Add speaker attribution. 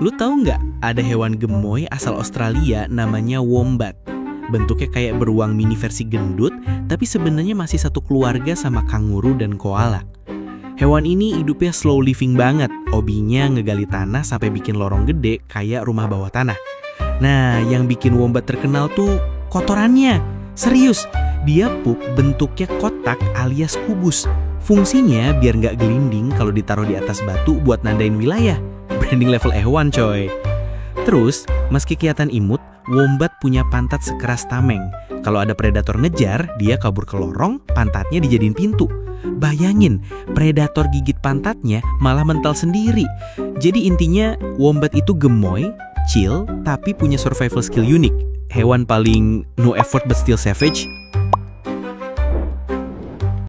Speaker 1: Lu tahu nggak, ada hewan gemoy asal Australia namanya wombat. Bentuknya kayak beruang mini versi gendut, tapi sebenarnya masih satu keluarga sama kanguru dan koala. Hewan ini hidupnya slow living banget, hobinya ngegali tanah sampai bikin lorong gede kayak rumah bawah tanah. Nah, yang bikin wombat terkenal tuh kotorannya. Serius, dia pup bentuknya kotak alias kubus. Fungsinya biar nggak gelinding kalau ditaruh di atas batu buat nandain wilayah. Branding level E1 coy. Terus, meski kelihatan imut, wombat punya pantat sekeras tameng. Kalau ada predator ngejar, dia kabur ke lorong, pantatnya dijadiin pintu. Bayangin, predator gigit pantatnya malah mental sendiri. Jadi intinya, wombat itu gemoy, chill, tapi punya survival skill unik. Hewan paling no effort but still savage.